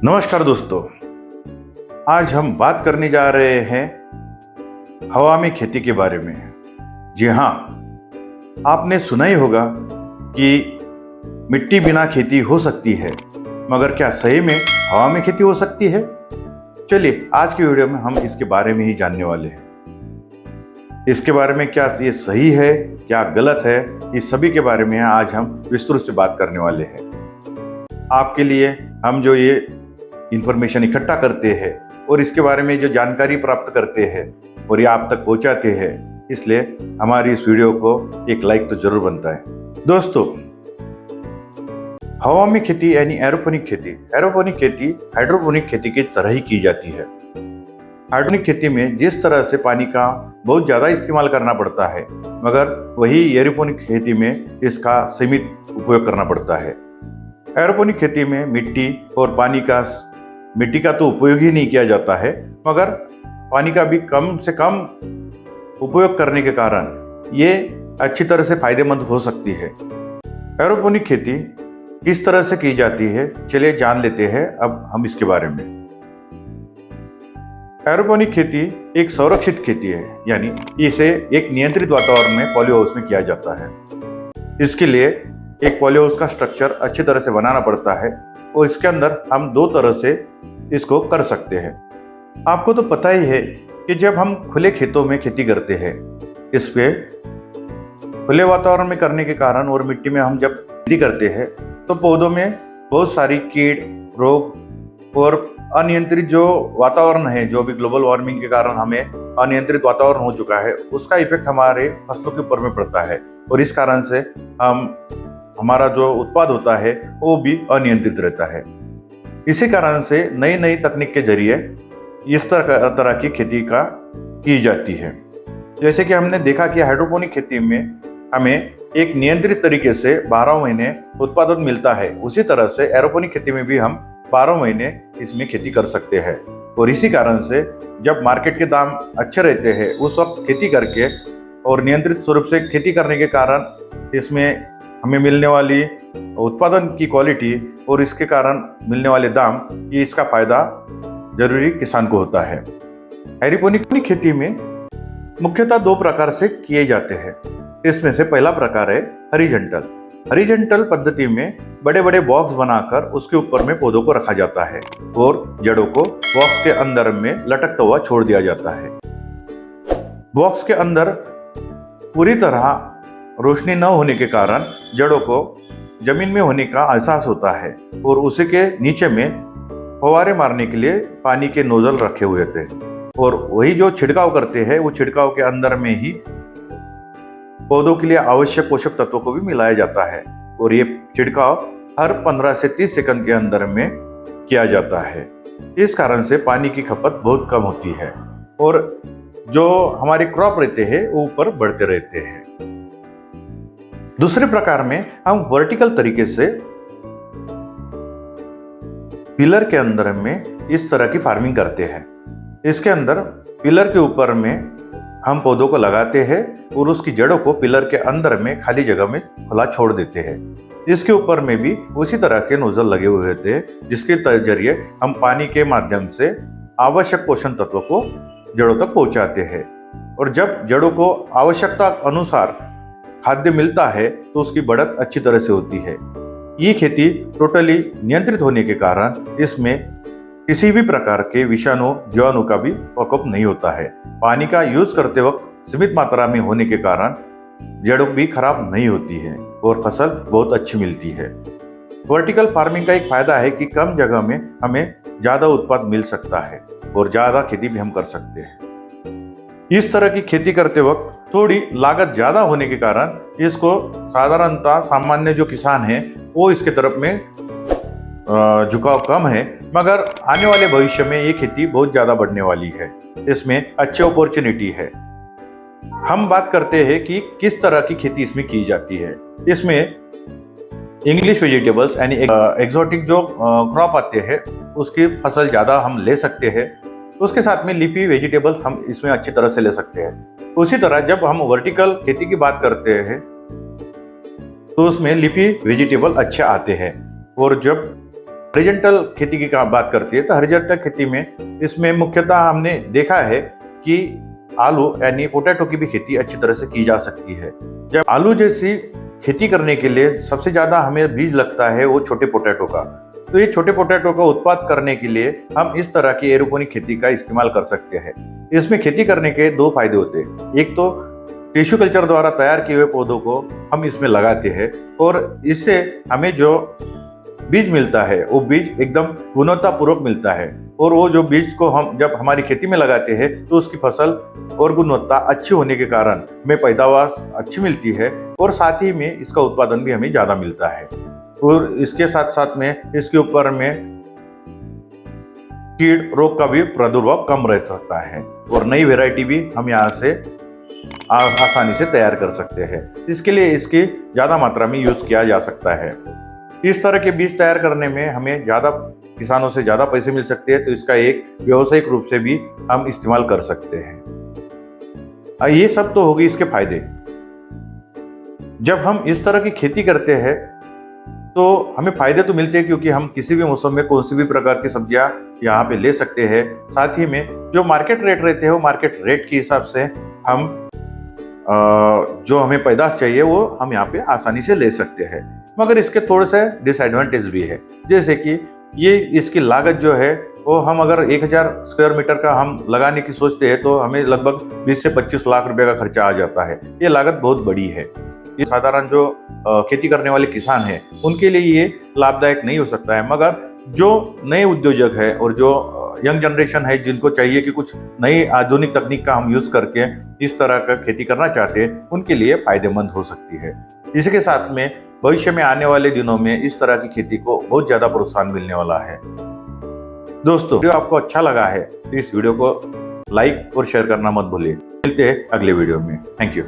नमस्कार दोस्तों, आज हम बात करने जा रहे हैं हवा में खेती के बारे में। जी हाँ, आपने सुना ही होगा कि मिट्टी बिना खेती हो सकती है, मगर क्या सही में हवा में खेती हो सकती है? चलिए आज की वीडियो में हम इसके बारे में ही जानने वाले हैं। इसके बारे में क्या ये सही है, क्या गलत है, इस सभी के बारे में आज हम विस्तृत से बात करने वाले हैं। आपके लिए हम जो ये इंफॉर्मेशन इकट्ठा करते हैं और इसके बारे में जो जानकारी प्राप्त करते हैं और ये आप तक पहुंचाते हैं, इसलिए हमारी इस वीडियो को एक लाइक तो जरूर बनता है। दोस्तों, हवा में खेती यानी एरोपोनिक खेती। एरोपोनिक खेती हाइड्रोपोनिक खेती की तरह ही की जाती है। हाइड्रोपोनिक खेती में जिस तरह से पानी का बहुत ज्यादा इस्तेमाल करना पड़ता है, मगर वही एरोपोनिक खेती में इसका सीमित उपयोग करना पड़ता है। एरोपोनिक खेती में मिट्टी का तो उपयोग ही नहीं किया जाता है, मगर पानी का भी कम से कम उपयोग करने के कारण ये अच्छी तरह से फायदेमंद हो सकती है। एरोपोनिक खेती किस तरह से की जाती है, चलिए जान लेते हैं अब हम इसके बारे में। एरोपोनिक खेती एक संरक्षित खेती है, यानी इसे एक नियंत्रित वातावरण में पॉली हाउस में किया जाता है। इसके लिए एक पॉली हाउस का स्ट्रक्चर अच्छी तरह से बनाना पड़ता है और इसके अंदर हम दो तरह से इसको कर सकते हैं। आपको तो पता ही है कि जब हम खुले खेतों में खेती करते हैं, इस पे खुले वातावरण में करने के कारण और मिट्टी में हम जब खेती करते हैं तो पौधों में बहुत सारी कीट, रोग और अनियंत्रित जो वातावरण है, जो भी ग्लोबल वार्मिंग के कारण हमें अनियंत्रित वातावरण हो चुका है, उसका इफेक्ट हमारे फसलों के ऊपर में पड़ता है और इस कारण से हमारा जो उत्पाद होता है वो भी अनियंत्रित रहता है। इसी कारण से नई नई तकनीक के जरिए इस तरह की खेती की जाती है। जैसे कि हमने देखा कि हाइड्रोपोनिक खेती में हमें एक नियंत्रित तरीके से 12 महीने उत्पादन मिलता है, उसी तरह से एरोपोनिक खेती में भी हम 12 महीने इसमें खेती कर सकते हैं। और इसी कारण से जब मार्केट के दाम अच्छे रहते हैं, उस वक्त खेती करके और नियंत्रित स्वरूप से खेती करने के कारण इसमें हमें मिलने वाली उत्पादन की क्वालिटी और इसके कारण मिलने वाले दाम, ये इसका फायदा जरूरी किसान को होता है। एरोपोनिक खेती में मुख्यतः दो प्रकार से किए जाते हैं। इसमें से पहला प्रकार है हॉरिजॉन्टल। हॉरिजॉन्टल पद्धति में बड़े बड़े बॉक्स बनाकर उसके ऊपर में पौधों को रखा जाता है और जड़ों को बॉक्स के अंदर में लटकता हुआ छोड़ दिया जाता है। बॉक्स के अंदर पूरी तरह रोशनी न होने के कारण जड़ों को जमीन में होने का एहसास होता है और उसी के नीचे में फव्वारे मारने के लिए पानी के नोजल रखे हुए थे और वही जो छिड़काव करते हैं, वो छिड़काव के अंदर में ही पौधों के लिए आवश्यक पोषक तत्वों को भी मिलाया जाता है और ये छिड़काव हर 15 से 30 सेकंड के अंदर में किया जाता है। इस कारण से पानी की खपत बहुत कम होती है और जो हमारे क्रॉप रहते हैं वो ऊपर बढ़ते रहते हैं। दूसरे प्रकार में हम वर्टिकल तरीके से पिलर के अंदर में इस तरह की फार्मिंग करते हैं। इसके अंदर पिलर के ऊपर में हम पौधों को लगाते हैं और उसकी जड़ों को पिलर के अंदर में खाली जगह में खुला छोड़ देते हैं। इसके ऊपर में भी उसी तरह के नोजल लगे हुए होते हैं, जिसके जरिए हम पानी के माध्यम से आवश्यक पोषण तत्वों को जड़ों तक पहुंचाते हैं और जब जड़ों को आवश्यकता अनुसार खाद्य मिलता है तो उसकी बढ़त अच्छी तरह से होती है। ये खेती टोटली नियंत्रित होने के कारण इसमें किसी भी प्रकार के विषाणु जीवाणु का भी प्रकोप नहीं होता है। पानी का यूज करते वक्त सीमित मात्रा में होने के कारण जड़ों भी खराब नहीं होती है और फसल बहुत अच्छी मिलती है। वर्टिकल फार्मिंग का एक फायदा है कि कम जगह में हमें ज्यादा उत्पाद मिल सकता है और ज्यादा खेती भी हम कर सकते हैं। इस तरह की खेती करते वक्त थोड़ी लागत ज्यादा होने के कारण इसको साधारणतः सामान्य जो किसान हैं वो इसके तरफ में झुकाव कम है, मगर आने वाले भविष्य में ये खेती बहुत ज्यादा बढ़ने वाली है। इसमें अच्छी अपॉर्चुनिटी है। हम बात करते हैं कि किस तरह की खेती इसमें की जाती है। इसमें इंग्लिश वेजिटेबल्स यानी एक्सोटिक जो क्रॉप आते हैं उसकी फसल ज्यादा हम ले सकते हैं। उसके साथ में लीफी वेजिटेबल्स हम इसमें अच्छी तरह से ले सकते हैं। उसी तरह जब हम वर्टिकल खेती की बात करते हैं तो उसमें लीफी वेजिटेबल अच्छे आते हैं और जब हॉरिजॉन्टल खेती की बात करती है तो हॉरिजॉन्टल खेती में इसमें मुख्यतः हमने देखा है कि आलू यानी पोटैटो की भी खेती अच्छी तरह से की जा सकती है। जब आलू जैसी खेती करने के लिए सबसे ज्यादा हमें बीज लगता है वो छोटे पोटैटो का। तो ये छोटे पोटैटो का उत्पाद करने के लिए हम इस तरह की एरोपोनिक खेती का इस्तेमाल कर सकते हैं। इसमें खेती करने के दो फायदे होते हैं। एक तो टिश्यू कल्चर द्वारा तैयार किए हुए पौधों को हम इसमें लगाते हैं और इससे हमें जो बीज मिलता है वो बीज एकदम गुणवत्तापूर्वक मिलता है और वो जो बीज को हम जब हमारी खेती में लगाते हैं तो उसकी फसल और गुणवत्ता अच्छी होने के कारण हमें पैदावार अच्छी मिलती है और साथ ही में इसका उत्पादन भी हमें ज़्यादा मिलता है। और इसके साथ साथ में इसके ऊपर में कीट रोग का भी प्रादुर्भाव कम रह सकता है और नई वैरायटी भी हम यहाँ से आसानी से तैयार कर सकते हैं। इसके लिए इसकी ज़्यादा मात्रा में यूज किया जा सकता है। इस तरह के बीज तैयार करने में हमें ज़्यादा किसानों से ज़्यादा पैसे मिल सकते हैं, तो इसका एक व्यावसायिक रूप से भी हम इस्तेमाल कर सकते हैं। ये सब तो होगी इसके फायदे। जब हम इस तरह की खेती करते हैं तो हमें फायदे तो मिलते हैं क्योंकि हम किसी भी मौसम में कौन सी भी प्रकार की सब्जियां यहाँ पे ले सकते हैं। साथ ही में जो मार्केट रेट रहते हैं वो मार्केट रेट के हिसाब से हम जो हमें पैदाश चाहिए वो हम यहाँ पे आसानी से ले सकते हैं। मगर इसके थोड़े से डिसएडवांटेज भी है, जैसे कि ये इसकी लागत जो है वो हम अगर 1000 स्क्वायर मीटर का हम लगाने की सोचते हैं तो हमें लगभग 20 से 25 लाख रुपए का खर्चा आ जाता है। ये लागत बहुत बड़ी है। ये साधारण जो खेती करने वाले किसान हैं उनके लिए ये लाभदायक नहीं हो सकता है, मगर जो नए उद्योजक है और जो यंग जनरेशन है जिनको चाहिए कि कुछ नई आधुनिक तकनीक का हम यूज करके इस तरह का खेती करना चाहते हैं, उनके लिए फायदेमंद हो सकती है। इसके साथ में भविष्य में आने वाले दिनों में इस तरह की खेती को बहुत ज्यादा प्रोत्साहन मिलने वाला है। दोस्तों, वीडियो आपको अच्छा लगा है तो इस वीडियो को लाइक और शेयर करना मत भूलिए। मिलते हैं अगले वीडियो में। Thank you.